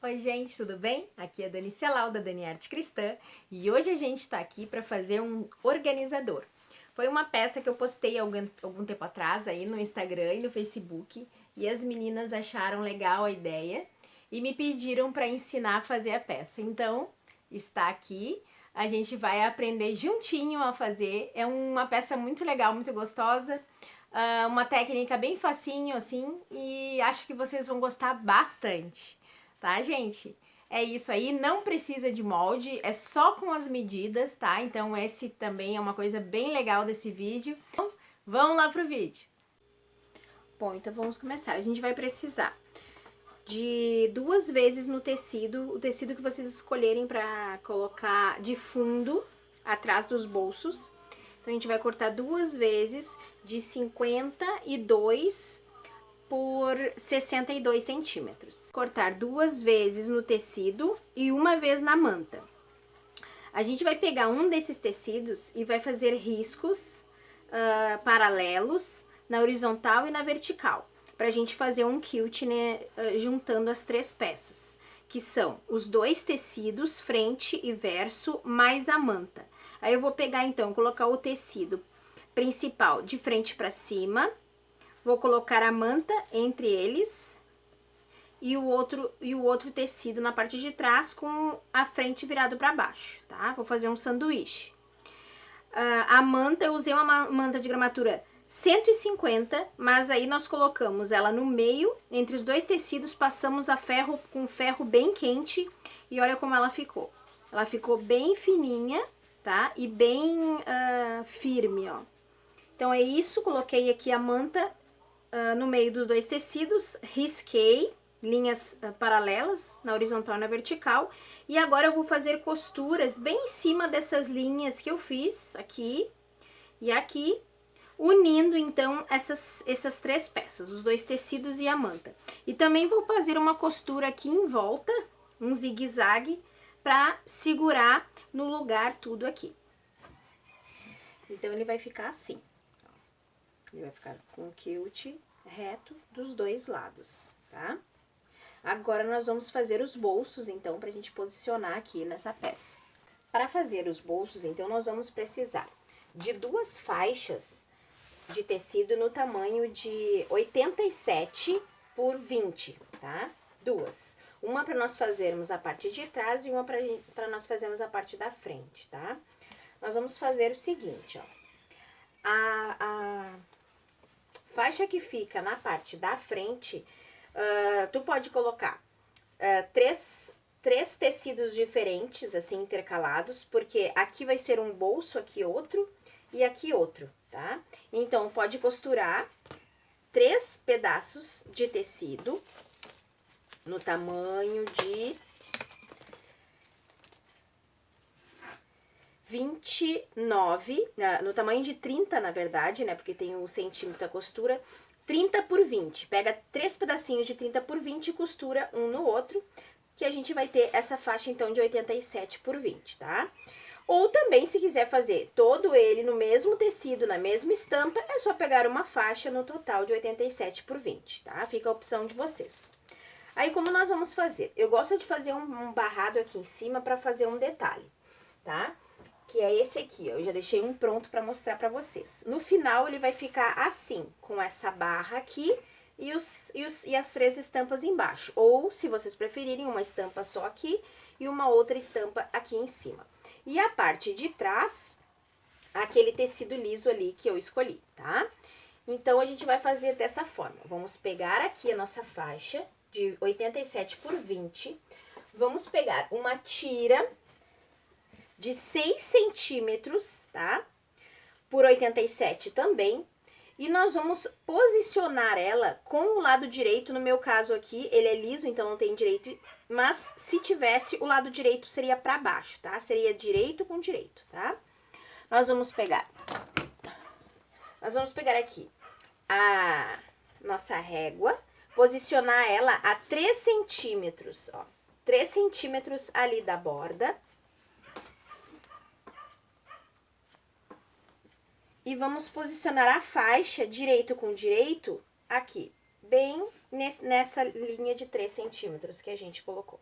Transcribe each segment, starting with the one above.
Oi gente, tudo bem? Aqui é a Dani Celau, da Dani Arte Cristã, e hoje a gente está aqui para fazer um organizador. Foi uma peça que eu postei algum tempo atrás aí no Instagram e no Facebook, e as meninas acharam legal a ideia e me pediram para ensinar a fazer a peça. Então, está aqui, a gente vai aprender juntinho a fazer. É uma peça muito legal, muito gostosa, uma técnica bem facinho assim, e acho que vocês vão gostar bastante. Tá, gente? É isso aí, não precisa de molde, é só com as medidas, tá? Então esse também é uma coisa bem legal desse vídeo. Então, vamos lá pro vídeo. Bom, então vamos começar. A gente vai precisar de 2 vezes no tecido, o tecido que vocês escolherem para colocar de fundo atrás dos bolsos. Então a gente vai cortar 2 vezes de 52 por 62 centímetros. Cortar 2 vezes no tecido e uma vez na manta. A gente vai pegar um desses tecidos e vai fazer riscos paralelos na horizontal e na vertical, pra gente fazer um quilt, né, juntando as 3 peças, que são os 2 tecidos, frente e verso, mais a manta. Aí eu vou pegar então, colocar o tecido principal de frente pra cima, vou colocar a manta entre eles e o outro tecido na parte de trás com a frente virado para baixo, tá? Vou fazer um sanduíche. A manta, eu usei uma manta de gramatura 150, mas aí nós colocamos ela no meio, entre os 2 tecidos, passamos a ferro com ferro bem quente e olha como ela ficou. Ela ficou bem fininha, tá? E bem firme, ó. Então é isso, coloquei aqui a manta no meio dos 2 tecidos, risquei linhas paralelas na horizontal e na vertical, e agora eu vou fazer costuras bem em cima dessas linhas que eu fiz aqui e aqui, unindo então essas 3 peças, os 2 tecidos e a manta. E também vou fazer uma costura aqui em volta, um zigue-zague, para segurar no lugar tudo aqui. Então ele vai ficar assim. Ele vai ficar com o quilt reto dos 2 lados, tá? Agora nós vamos fazer os bolsos, então, pra gente posicionar aqui nessa peça. Para fazer os bolsos, então, nós vamos precisar de 2 faixas de tecido no tamanho de 87 por 20, tá? 2. Uma para nós fazermos a parte de trás e uma para nós fazermos a parte da frente, tá? Nós vamos fazer o seguinte, ó. A faixa que fica na parte da frente, tu pode colocar três tecidos diferentes, assim, intercalados, porque aqui vai ser um bolso, aqui outro e aqui outro, tá? Então, pode costurar 3 pedaços de tecido no tamanho de 29, no tamanho de 30, na verdade, né? Porque tem o centímetro da costura. 30 por 20. Pega 3 pedacinhos de 30 por 20 e costura um no outro, que a gente vai ter essa faixa, então, de 87 por 20, tá? Ou também, se quiser fazer todo ele no mesmo tecido, na mesma estampa, é só pegar uma faixa no total de 87 por 20, tá? Fica a opção de vocês. Aí, como nós vamos fazer? Eu gosto de fazer um barrado aqui em cima para fazer um detalhe, tá? Que é esse aqui, ó. Eu já deixei um pronto para mostrar para vocês. No final, ele vai ficar assim, com essa barra aqui e as 3 estampas embaixo. Ou, se vocês preferirem, uma estampa só aqui e uma outra estampa aqui em cima. E a parte de trás, aquele tecido liso ali que eu escolhi, tá? Então, a gente vai fazer dessa forma. Vamos pegar aqui a nossa faixa de 87 por 20. Vamos pegar uma tira de 6 centímetros, tá? Por 87 também. E nós vamos posicionar ela com o lado direito. No meu caso aqui, ele é liso, então não tem direito. Mas se tivesse, o lado direito seria pra baixo, tá? Seria direito com direito, tá? Nós vamos pegar aqui a nossa régua, posicionar ela a 3 centímetros, ó. 3 centímetros ali da borda. E vamos posicionar a faixa direito com direito aqui, bem nessa linha de 3 centímetros que a gente colocou,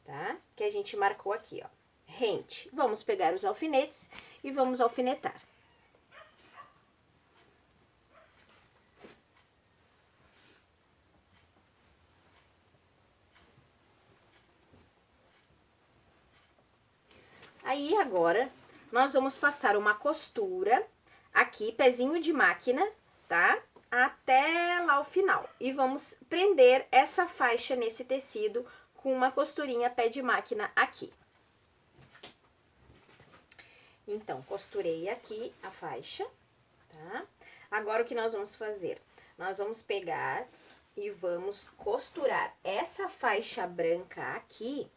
tá? Que a gente marcou aqui, ó, rente. Vamos pegar os alfinetes e vamos alfinetar. Aí, agora, nós vamos passar uma costura aqui, pezinho de máquina, tá? Até lá o final. E vamos prender essa faixa nesse tecido com uma costurinha pé de máquina aqui. Então, costurei aqui a faixa, tá? Agora, o que nós vamos fazer? Nós vamos pegar e vamos costurar essa faixa branca aqui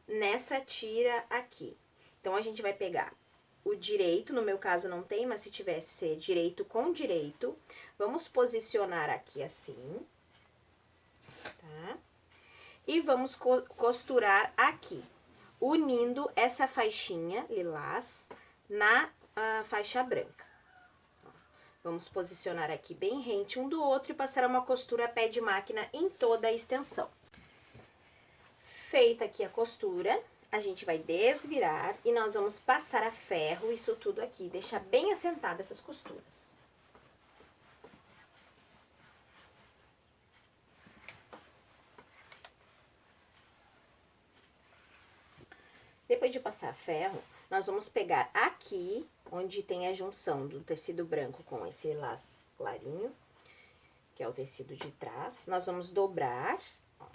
nessa tira aqui. Então, a gente vai pegar o direito, no meu caso não tem, mas se tivesse, ser direito com direito. Vamos posicionar aqui assim, tá? E vamos costurar aqui, unindo essa faixinha lilás na faixa branca. Vamos posicionar aqui bem rente um do outro e passar uma costura pé de máquina em toda a extensão. Feita aqui a costura, a gente vai desvirar e nós vamos passar a ferro isso tudo aqui, deixar bem assentadas essas costuras. Depois de passar a ferro, nós vamos pegar aqui, onde tem a junção do tecido branco com esse lilás clarinho, que é o tecido de trás, nós vamos dobrar, ó,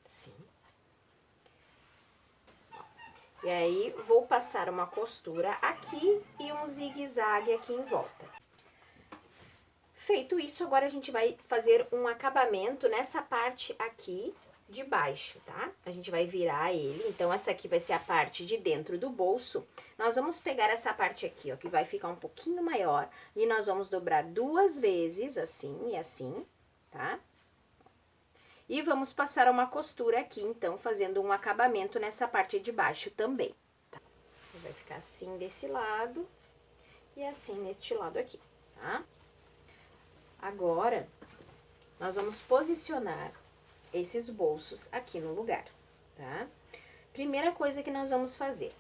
assim. E aí, vou passar uma costura aqui e um zigue-zague aqui em volta. Feito isso, agora a gente vai fazer um acabamento nessa parte aqui de baixo, tá? A gente vai virar ele, então essa aqui vai ser a parte de dentro do bolso. Nós vamos pegar essa parte aqui, ó, que vai ficar um pouquinho maior, e nós vamos dobrar 2 vezes, assim e assim, tá? E vamos passar uma costura aqui, então, fazendo um acabamento nessa parte de baixo também, tá? Vai ficar assim desse lado e assim neste lado aqui, tá? Agora, nós vamos posicionar esses bolsos aqui no lugar, tá? Primeira coisa que nós vamos fazer,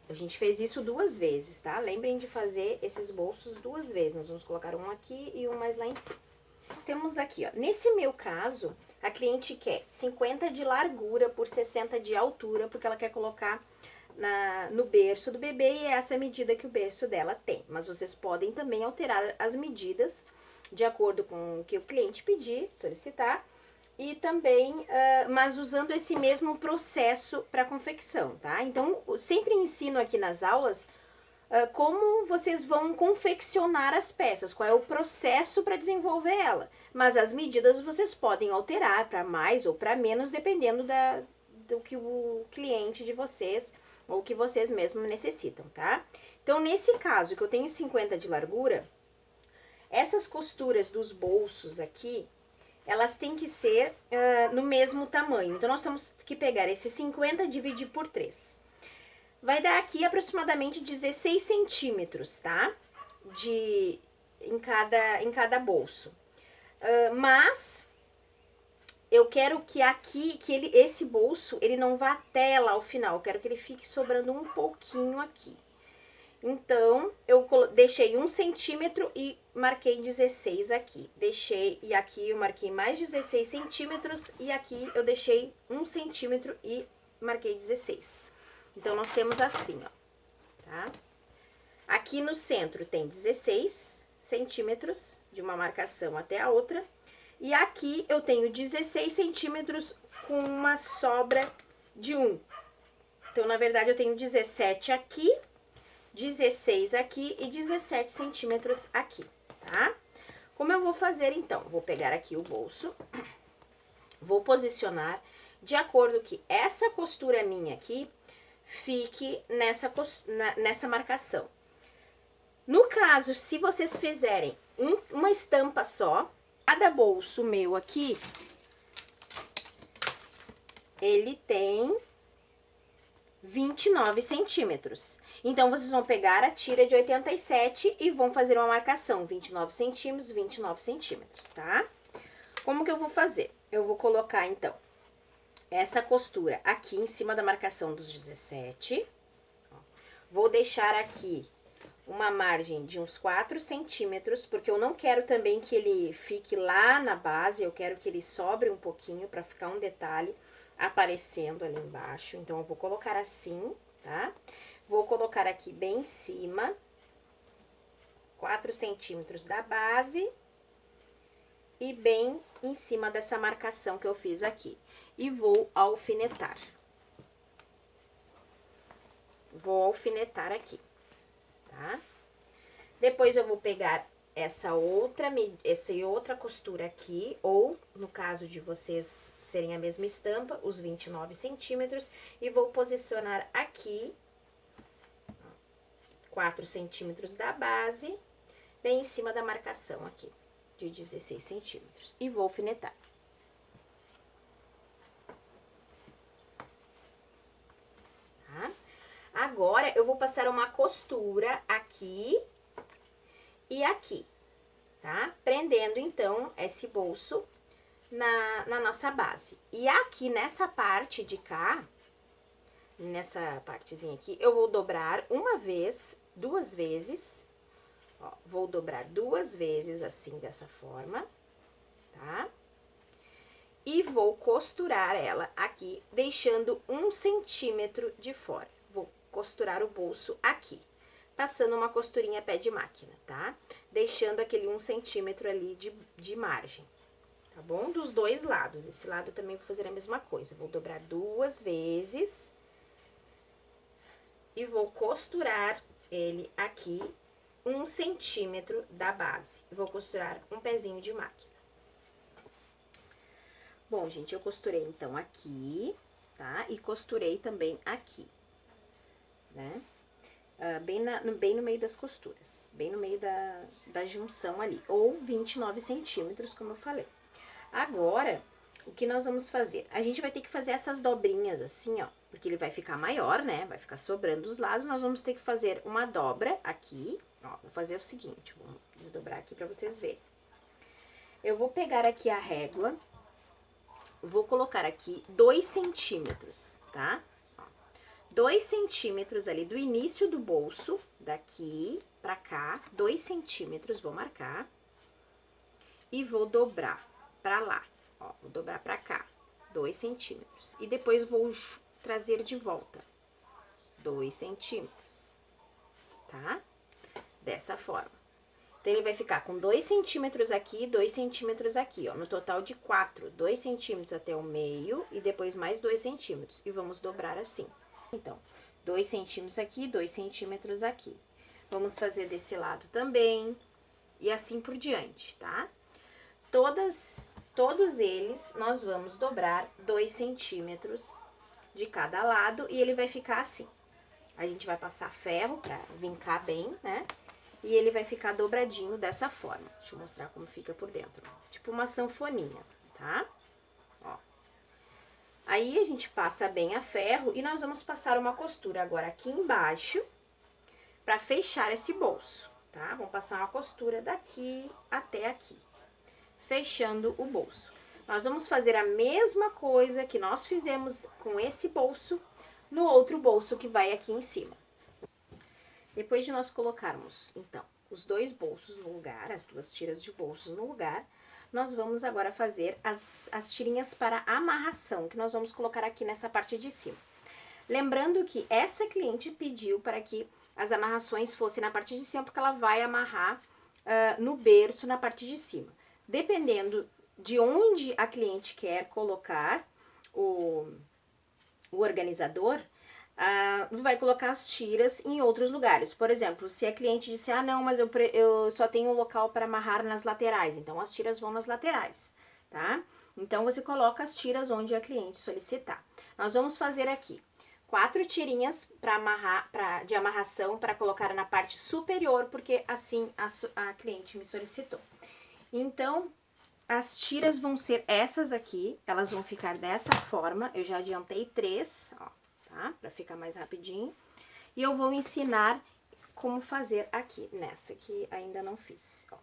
a gente fez isso 2 vezes, tá? Lembrem de fazer esses bolsos 2 vezes, nós vamos colocar um aqui e um mais lá em cima. Nós temos aqui, ó, nesse meu caso, a cliente quer 50 de largura por 60 de altura, porque ela quer colocar no berço do bebê e é essa medida que o berço dela tem. Mas vocês podem também alterar as medidas de acordo com o que o cliente pedir, solicitar, e também, mas usando esse mesmo processo para confecção, tá? Então, eu sempre ensino aqui nas aulas como vocês vão confeccionar as peças, qual é o processo para desenvolver ela. Mas as medidas vocês podem alterar para mais ou para menos, dependendo do que o cliente de vocês ou que vocês mesmos necessitam, tá? Então, nesse caso, que eu tenho 50 de largura, essas costuras dos bolsos aqui, elas têm que ser no mesmo tamanho. Então, nós temos que pegar esse 50 e dividir por 3. Vai dar aqui aproximadamente 16 centímetros, tá? Em cada bolso. Mas eu quero que aqui, esse bolso, ele não vá até lá ao final. Eu quero que ele fique sobrando um pouquinho aqui. Então, eu deixei 1 centímetro e marquei 16 aqui. E aqui eu marquei mais 16 centímetros e aqui eu deixei 1 centímetro e marquei 16. Então, nós temos assim, ó, tá? Aqui no centro tem 16 centímetros de uma marcação até a outra. E aqui eu tenho 16 centímetros com uma sobra de 1. Então, na verdade, eu tenho 17 aqui, 16 aqui e 17 centímetros aqui, tá? Como eu vou fazer, então? Vou pegar aqui o bolso, vou posicionar de acordo que essa costura minha aqui fique nessa marcação. No caso, se vocês fizerem uma estampa só, cada bolso meu aqui, ele tem 29 centímetros. Então, vocês vão pegar a tira de 87 e vão fazer uma marcação, 29 centímetros, tá? Como que eu vou fazer? Eu vou colocar, então, essa costura aqui em cima da marcação dos 17. Vou deixar aqui uma margem de uns 4 centímetros, porque eu não quero também que ele fique lá na base, eu quero que ele sobre um pouquinho para ficar um detalhe aparecendo ali embaixo. Então, eu vou colocar assim, tá? Vou colocar aqui bem em cima, 4 centímetros da base e bem em cima dessa marcação que eu fiz aqui. E vou alfinetar. Vou alfinetar aqui, tá? Depois eu vou pegar essa outra costura aqui, ou no caso de vocês serem a mesma estampa, os 29 centímetros, e vou posicionar aqui 4 centímetros da base, bem em cima da marcação aqui, de 16 centímetros, e vou alfinetar. Tá? Agora, eu vou passar uma costura aqui e aqui, tá? Prendendo, então, esse bolso na nossa base. E aqui, nessa parte de cá, nessa partezinha aqui, eu vou dobrar uma vez, 2 vezes, ó, vou dobrar 2 vezes, assim, dessa forma, tá? E vou costurar ela aqui, deixando 1 centímetro de fora. Vou costurar o bolso aqui, passando uma costurinha pé de máquina, tá? Deixando aquele 1 centímetro ali de margem, tá bom? Dos dois lados. Esse lado também vou fazer a mesma coisa. Vou dobrar 2 vezes e vou costurar ele aqui 1 centímetro da base. Vou costurar um pezinho de máquina. Bom, gente, eu costurei então aqui, tá? E costurei também aqui, né? Bem no meio das costuras, bem no meio da junção ali, ou 29 centímetros, como eu falei. Agora, o que nós vamos fazer? A gente vai ter que fazer essas dobrinhas assim, ó, porque ele vai ficar maior, né? Vai ficar sobrando os lados, nós vamos ter que fazer uma dobra aqui, ó. Vou fazer o seguinte, vou desdobrar aqui pra vocês verem. Eu vou pegar aqui a régua, vou colocar aqui 2 centímetros, tá? 2 centímetros ali do início do bolso, daqui pra cá, 2 centímetros, vou marcar. E vou dobrar pra lá, ó, vou dobrar pra cá, 2 centímetros. E depois vou trazer de volta, 2 centímetros, tá? Dessa forma. Então, ele vai ficar com 2 centímetros aqui, 2 centímetros aqui, ó, no total de 4, 2 centímetros até o meio e depois mais 2 centímetros. E vamos dobrar assim. Então, 2 centímetros aqui, 2 centímetros aqui. Vamos fazer desse lado também, e assim por diante, tá? Todos eles, nós vamos dobrar 2 centímetros de cada lado, e ele vai ficar assim. A gente vai passar ferro pra vincar bem, né? E ele vai ficar dobradinho dessa forma. Deixa eu mostrar como fica por dentro. Tipo uma sanfoninha, tá? Aí, a gente passa bem a ferro e nós vamos passar uma costura agora aqui embaixo pra fechar esse bolso, tá? Vamos passar uma costura daqui até aqui, fechando o bolso. Nós vamos fazer a mesma coisa que nós fizemos com esse bolso no outro bolso que vai aqui em cima. Depois de nós colocarmos, então, os 2 bolsos no lugar, as 2 tiras de bolsos no lugar, nós vamos agora fazer as tirinhas para amarração, que nós vamos colocar aqui nessa parte de cima. Lembrando que essa cliente pediu para que as amarrações fossem na parte de cima, porque ela vai amarrar no berço na parte de cima. Dependendo de onde a cliente quer colocar o organizador, vai colocar as tiras em outros lugares. Por exemplo, se a cliente disser, ah, não, mas eu só tenho um local para amarrar nas laterais, então as tiras vão nas laterais, tá? Então, você coloca as tiras onde a cliente solicitar. Nós vamos fazer aqui 4 tirinhas de amarração para colocar na parte superior, porque assim a cliente me solicitou. Então, as tiras vão ser essas aqui, elas vão ficar dessa forma, eu já adiantei 3, ó. tá? Pra ficar mais rapidinho. E eu vou ensinar como fazer aqui, nessa que ainda não fiz, ó.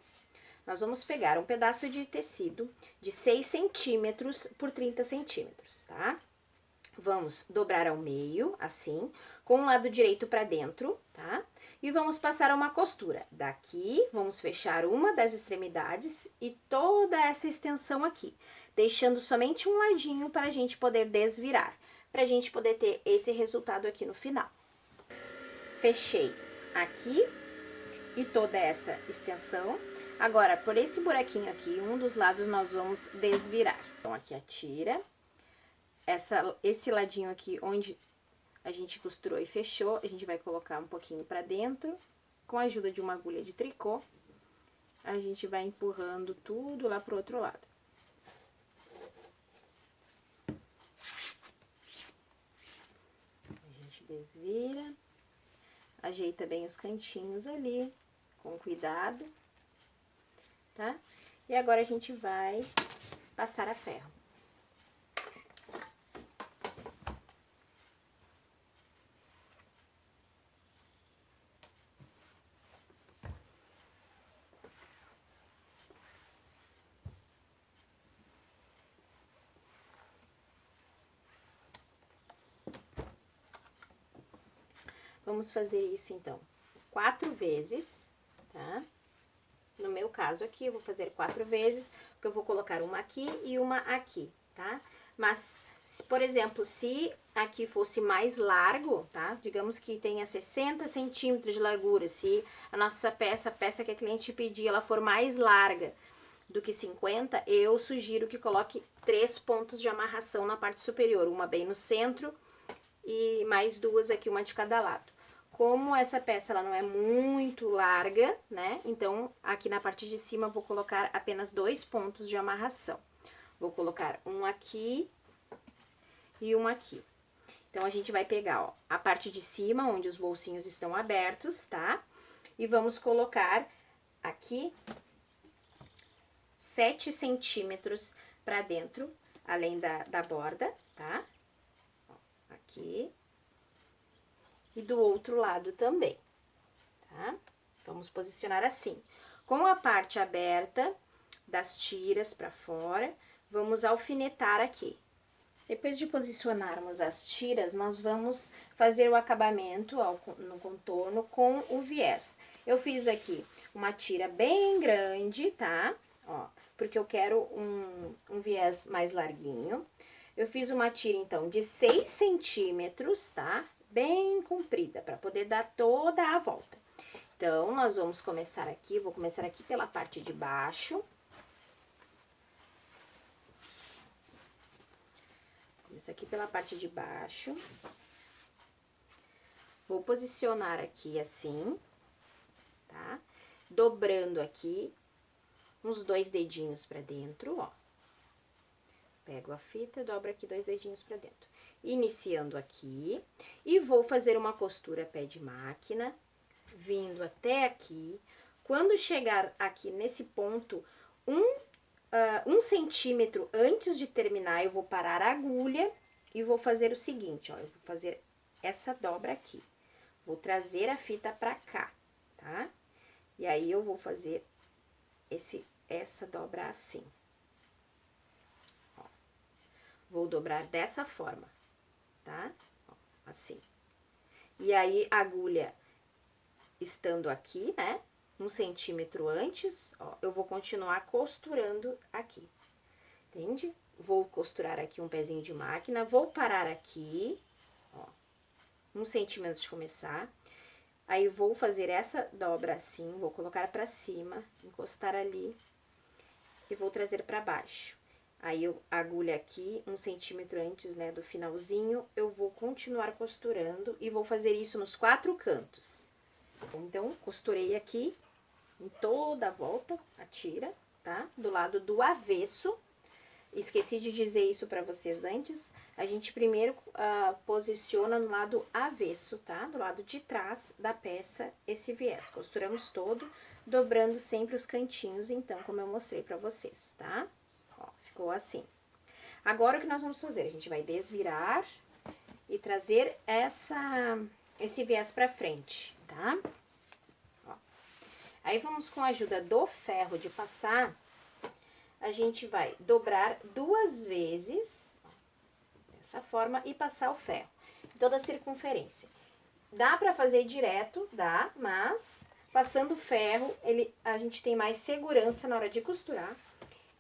Nós vamos pegar um pedaço de tecido de 6 centímetros por 30 centímetros, tá? Vamos dobrar ao meio, assim, com o lado direito pra dentro, tá? E vamos passar uma costura. Daqui, vamos fechar uma das extremidades e toda essa extensão aqui, deixando somente um ladinho para a gente poder desvirar, pra gente poder ter esse resultado aqui no final. Fechei aqui e toda essa extensão. Agora, por esse buraquinho aqui, um dos lados nós vamos desvirar. Então, aqui a tira. Esse ladinho aqui, onde a gente costurou e fechou, a gente vai colocar um pouquinho pra dentro. Com a ajuda de uma agulha de tricô, a gente vai empurrando tudo lá pro outro lado. A gente desvira, ajeita bem os cantinhos ali, com cuidado, tá? E agora a gente vai passar a ferro. Vamos fazer isso, então, 4 vezes, tá? No meu caso aqui, eu vou fazer 4 vezes, porque eu vou colocar uma aqui e uma aqui, tá? Mas, por exemplo, se aqui fosse mais largo, tá? Digamos que tenha 60 centímetros de largura, se a nossa peça, a peça que a cliente pedir, ela for mais larga do que 50, eu sugiro que coloque 3 pontos de amarração na parte superior, uma bem no centro e mais 2 aqui, uma de cada lado. Como essa peça ela não é muito larga, né? Então, aqui na parte de cima eu vou colocar apenas 2 pontos de amarração. Vou colocar um aqui e um aqui. Então, a gente vai pegar, ó, a parte de cima, onde os bolsinhos estão abertos, tá? E vamos colocar aqui 7 centímetros pra dentro, além da borda, tá? Ó, aqui. E do outro lado também, tá? Vamos posicionar assim. Com a parte aberta das tiras pra fora, vamos alfinetar aqui. Depois de posicionarmos as tiras, nós vamos fazer o acabamento no contorno com o viés. Eu fiz aqui uma tira bem grande, tá? Ó, porque eu quero um viés mais larguinho. Eu fiz uma tira, então, de 6 centímetros, tá? Bem comprida, para poder dar toda a volta. Então, nós vamos começar aqui, vou começar aqui pela parte de baixo. Começar aqui pela parte de baixo. Vou posicionar aqui assim, tá? Dobrando aqui, uns 2 dedinhos pra dentro, ó. Pego a fita, dobro aqui 2 dedinhos pra dentro. Iniciando aqui, e vou fazer uma costura pé de máquina, vindo até aqui. Quando chegar aqui nesse ponto, 1 centímetro antes de terminar, eu vou parar a agulha e vou fazer o seguinte, ó, eu vou fazer essa dobra aqui. Vou trazer a fita pra cá, tá? E aí, eu vou fazer essa dobra assim. Ó, vou dobrar dessa forma, tá? Ó, assim. E aí, a agulha estando aqui, né? 1 centímetro antes, ó, eu vou continuar costurando aqui, entende? Vou costurar aqui um pezinho de máquina, vou parar aqui, ó, 1 centímetro de começar. Aí, vou fazer essa dobra assim, vou colocar pra cima, encostar ali e vou trazer pra baixo. Aí, a agulha aqui, 1 centímetro antes, né, do finalzinho, eu vou continuar costurando e vou fazer isso nos 4 cantos. Então, costurei aqui em toda a volta a tira, tá? Do lado do avesso. Esqueci de dizer isso pra vocês antes. A gente primeiro posiciona no lado avesso, tá? Do lado de trás da peça, esse viés. Costuramos todo, dobrando sempre os cantinhos, então, como eu mostrei pra vocês, tá? Ó, ficou assim. Agora, o que nós vamos fazer? A gente vai desvirar e trazer esse viés pra frente, tá? Ó. Aí, vamos com a ajuda do ferro de passar, a gente vai dobrar 2 vezes, ó, dessa forma, e passar o ferro em toda a circunferência. Dá pra fazer direto, dá, mas passando o ferro, a gente tem mais segurança na hora de costurar.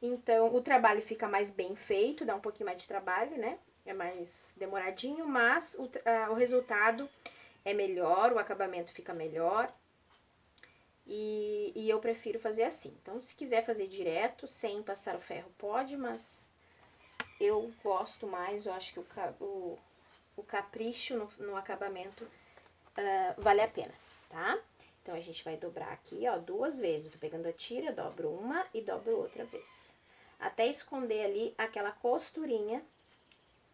Então, o trabalho fica mais bem feito, dá um pouquinho mais de trabalho, né? É mais demoradinho, mas o resultado é melhor, o acabamento fica melhor. E eu prefiro fazer assim. Então, se quiser fazer direto, sem passar o ferro, pode, mas eu gosto mais, eu acho que o capricho no acabamento vale a pena, tá? Então, a gente vai dobrar aqui, ó, 2 vezes. Eu tô pegando a tira, dobro uma e dobro outra vez. Até esconder ali aquela costurinha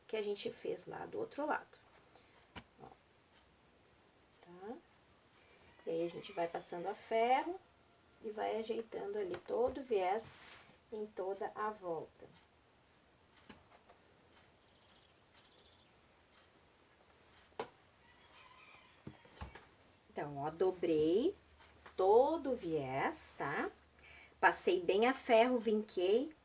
que a gente fez lá do outro lado. Ó, tá? E aí, a gente vai passando a ferro e vai ajeitando ali todo o viés em toda a volta. Então, ó, dobrei todo o viés, tá? Passei bem a ferro, vinquei,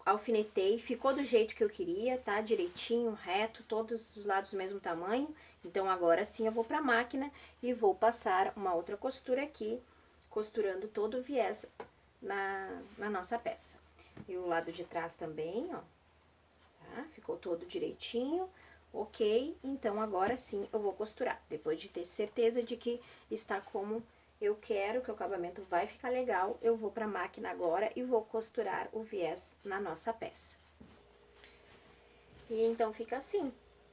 alfinetei, ficou do jeito que eu queria, tá? Direitinho, reto, todos os lados do mesmo tamanho. Então, agora sim eu vou pra máquina e vou passar uma outra costura aqui, costurando todo o viés na nossa peça. E o lado de trás também, ó, tá? Ficou todo direitinho, ok? Então, agora sim eu vou costurar, depois de ter certeza de que está como eu quero, que o acabamento vai ficar legal, eu vou pra máquina agora e vou costurar o viés na nossa peça. E então, fica assim,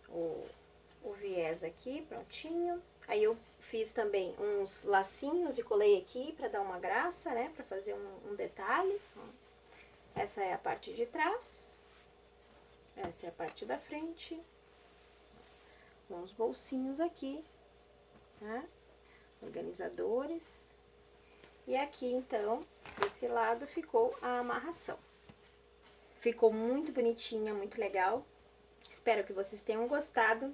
o viés aqui, prontinho. Aí, eu fiz também uns lacinhos e colei aqui pra dar uma graça, né, pra fazer um detalhe. Ó. Essa é a parte de trás, essa é a parte da frente, com os bolsinhos aqui, tá? Organizadores. E aqui, então, desse lado ficou a amarração. Ficou muito bonitinha, muito legal. Espero que vocês tenham gostado.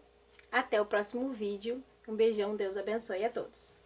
Até o próximo vídeo. Um beijão, Deus abençoe a todos.